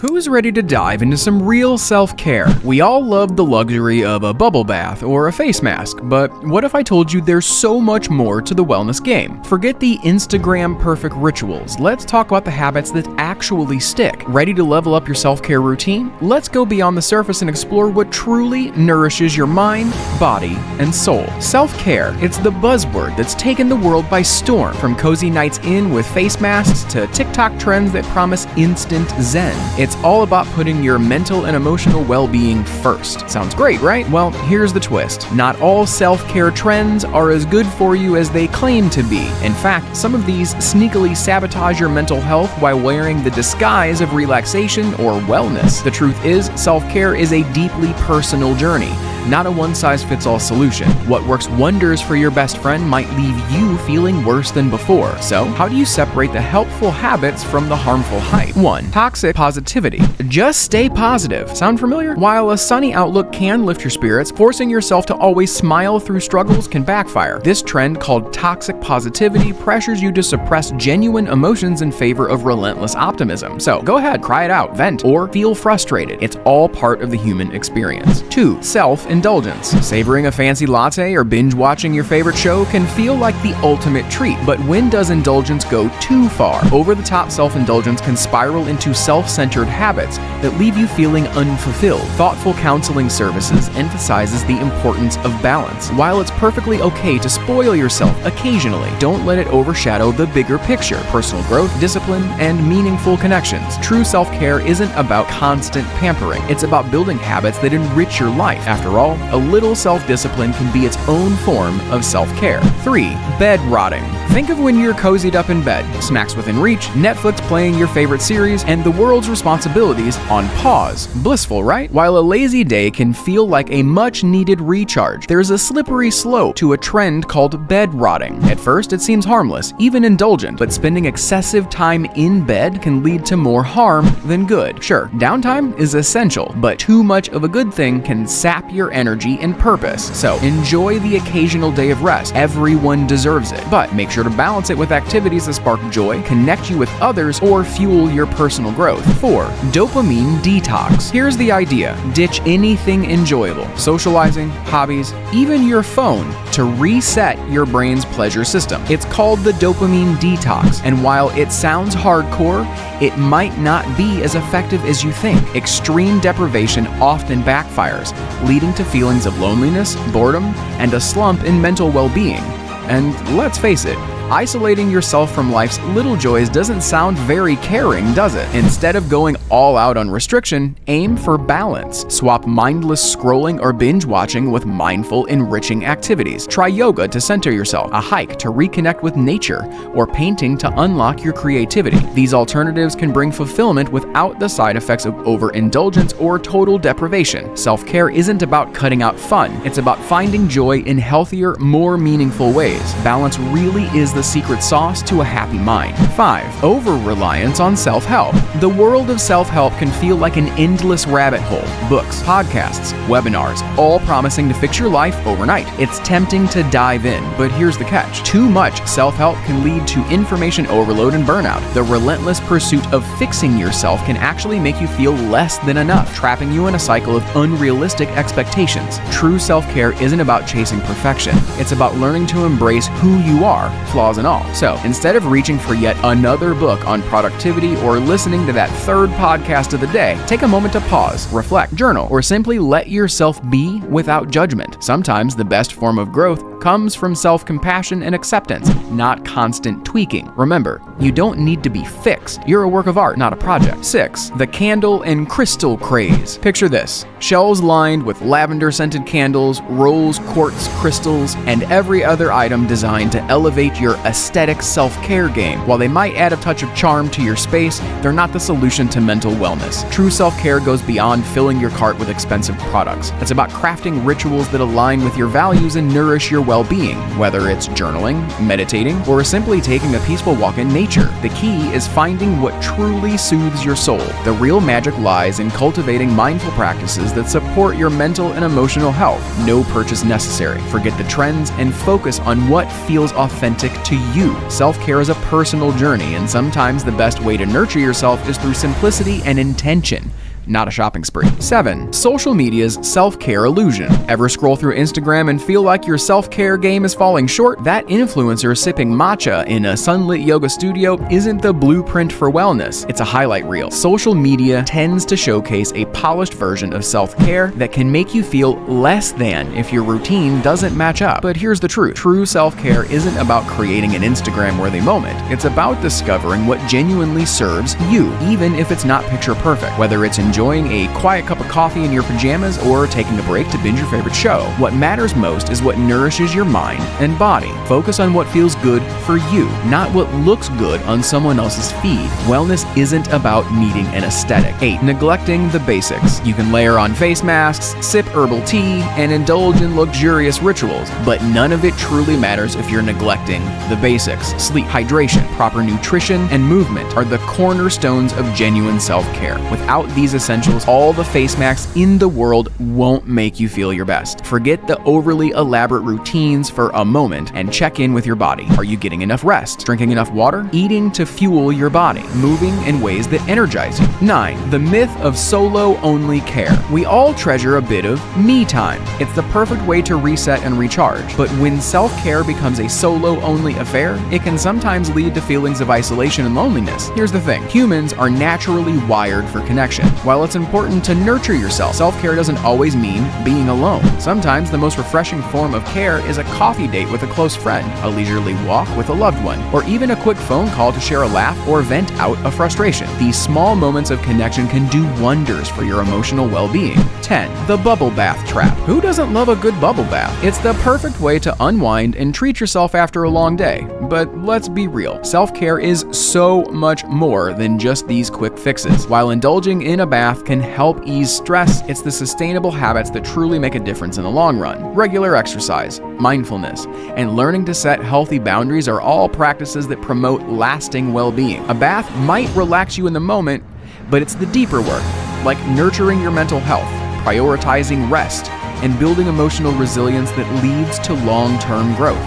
Who's ready to dive into some real self-care? We all love the luxury of a bubble bath or a face mask, but what if I told you there's so much more to the wellness game? Forget the Instagram perfect rituals. Let's talk about the habits that actually stick. Ready to level up your self-care routine? Let's go beyond the surface and explore what truly nourishes your mind, body, and soul. Self-care, it's the buzzword that's taken the world by storm. From cozy nights in with face masks to TikTok trends that promise instant zen. It's all about putting your mental and emotional well-being first. Sounds great, right? Well, here's the twist. Not all self-care trends are as good for you as they claim to be. In fact, some of these sneakily sabotage your mental health while wearing the disguise of relaxation or wellness. The truth is, self-care is a deeply personal journey, not a one-size-fits-all solution. What works wonders for your best friend might leave you feeling worse than before. So, how do you separate the helpful habits from the harmful hype? 1. Toxic positivity. Just stay positive. Sound familiar? While a sunny outlook can lift your spirits, forcing yourself to always smile through struggles can backfire. This trend, called toxic positivity, pressures you to suppress genuine emotions in favor of relentless optimism. So, go ahead, cry it out, vent, or feel frustrated. It's all part of the human experience. 2. Self-Indulgence. Savoring a fancy latte or binge-watching your favorite show can feel like the ultimate treat, but when does indulgence go too far? Over-the-top self-indulgence can spiral into self-centered habits that leave you feeling unfulfilled. Thoughtful counseling services emphasizes the importance of balance. While it's perfectly okay to spoil yourself occasionally, don't let it overshadow the bigger picture: personal growth, discipline, and meaningful connections. True self-care isn't about constant pampering. It's about building habits that enrich your life. After all, a little self-discipline can be its own form of self-care. 3. Bed rotting. Think of when you're cozied up in bed, snacks within reach, Netflix playing your favorite series, and the world's responsibilities on pause. Blissful, right? While a lazy day can feel like a much-needed recharge, there's a slippery slope to a trend called bed rotting. At first, it seems harmless, even indulgent, but spending excessive time in bed can lead to more harm than good. Sure, downtime is essential, but too much of a good thing can sap your energy and purpose. So, enjoy the occasional day of rest. Everyone deserves it, but make sure to balance it with activities that spark joy, connect you with others, or fuel your personal growth. 4. Dopamine detox. Here's the idea. Ditch anything enjoyable, socializing, hobbies, even your phone, to reset your brain's pleasure system. It's called the dopamine detox, and while it sounds hardcore, it might not be as effective as you think. Extreme deprivation often backfires, leading to feelings of loneliness, boredom, and a slump in mental well-being. And let's face it, isolating yourself from life's little joys doesn't sound very caring, does it? Instead of going all out on restriction, aim for balance. Swap mindless scrolling or binge watching with mindful, enriching activities. Try yoga to center yourself, a hike to reconnect with nature, or painting to unlock your creativity. These alternatives can bring fulfillment without the side effects of overindulgence or total deprivation. Self-care isn't about cutting out fun. It's about finding joy in healthier, more meaningful ways. Balance really is the secret sauce to a happy mind. 5. Over-reliance on self-help. The world of self-help can feel like an endless rabbit hole. Books, podcasts, webinars, all promising to fix your life overnight. It's tempting to dive in, but here's the catch. Too much self-help can lead to information overload and burnout. The relentless pursuit of fixing yourself can actually make you feel less than enough, trapping you in a cycle of unrealistic expectations. True self-care isn't about chasing perfection. It's about learning to embrace who you are, flaws and all. So, instead of reaching for yet another book on productivity or listening to that third podcast of the day, take a moment to pause, reflect, journal, or simply let yourself be without judgment. Sometimes the best form of growth comes from self-compassion and acceptance, not constant tweaking. Remember, you don't need to be fixed. You're a work of art, not a project. 6. The candle and crystal craze. Picture this. Shelves lined with lavender-scented candles, rose quartz crystals, and every other item designed to elevate your aesthetic self-care game. While they might add a touch of charm to your space, they're not the solution to mental wellness. True self-care goes beyond filling your cart with expensive products. It's about crafting rituals that align with your values and nourish your well-being, whether it's journaling, meditating, or simply taking a peaceful walk in nature. The key is finding what truly soothes your soul. The real magic lies in cultivating mindful practices that support your mental and emotional health. No purchase necessary. Forget the trends and focus on what feels authentic to you. Self-care is a personal journey, and sometimes the best way to nurture yourself is through simplicity and intention, not a shopping spree. 7. Social media's self-care illusion. Ever scroll through Instagram and feel like your self-care game is falling short? That influencer sipping matcha in a sunlit yoga studio isn't the blueprint for wellness. It's a highlight reel. Social media tends to showcase a polished version of self-care that can make you feel less than if your routine doesn't match up. But here's the truth. True self-care isn't about creating an Instagram-worthy moment. It's about discovering what genuinely serves you, even if it's not picture perfect. Whether it's enjoying a quiet cup of coffee in your pajamas or taking a break to binge your favorite show. What matters most is what nourishes your mind and body. Focus on what feels good for you, not what looks good on someone else's feed. Wellness isn't about needing an aesthetic. 8. Neglecting the basics. You can layer on face masks, sip herbal tea, and indulge in luxurious rituals, but none of it truly matters if you're neglecting the basics. Sleep, hydration, proper nutrition, and movement are the cornerstones of genuine self-care. Without these essentials, all the face masks in the world won't make you feel your best. Forget the overly elaborate routines for a moment and check in with your body. Are you getting enough rest? Drinking enough water? Eating to fuel your body? Moving in ways that energize you? 9. The myth of solo-only care. We all treasure a bit of me time. It's the perfect way to reset and recharge. But when self-care becomes a solo-only affair, it can sometimes lead to feelings of isolation and loneliness. Here's the thing. Humans are naturally wired for connection. While it's important to nurture yourself, self-care doesn't always mean being alone. Sometimes the most refreshing form of care is a coffee date with a close friend, a leisurely walk with a loved one, or even a quick phone call to share a laugh or vent out a frustration. These small moments of connection can do wonders for your emotional well-being. 10. The bubble bath trap. Who doesn't love a good bubble bath? It's the perfect way to unwind and treat yourself after a long day. But let's be real. Self-care is so much more than just these quick fixes. While indulging in a bath can help ease stress, it's the sustainable habits that truly make a difference in the long run. Regular exercise, mindfulness, and learning to set healthy boundaries are all practices that promote lasting well-being. A bath might relax you in the moment, but it's the deeper work, like nurturing your mental health, prioritizing rest, and building emotional resilience that leads to long-term growth.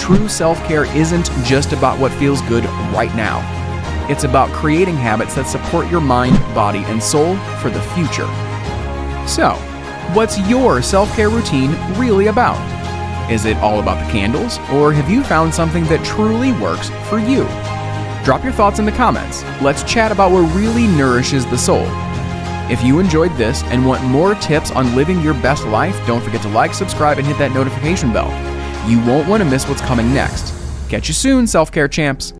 True self-care isn't just about what feels good right now. It's about creating habits that support your mind, body, and soul for the future. So, what's your self-care routine really about? Is it all about the candles, or have you found something that truly works for you? Drop your thoughts in the comments. Let's chat about what really nourishes the soul. If you enjoyed this and want more tips on living your best life, don't forget to like, subscribe, and hit that notification bell. You won't want to miss what's coming next. Catch you soon, self-care champs.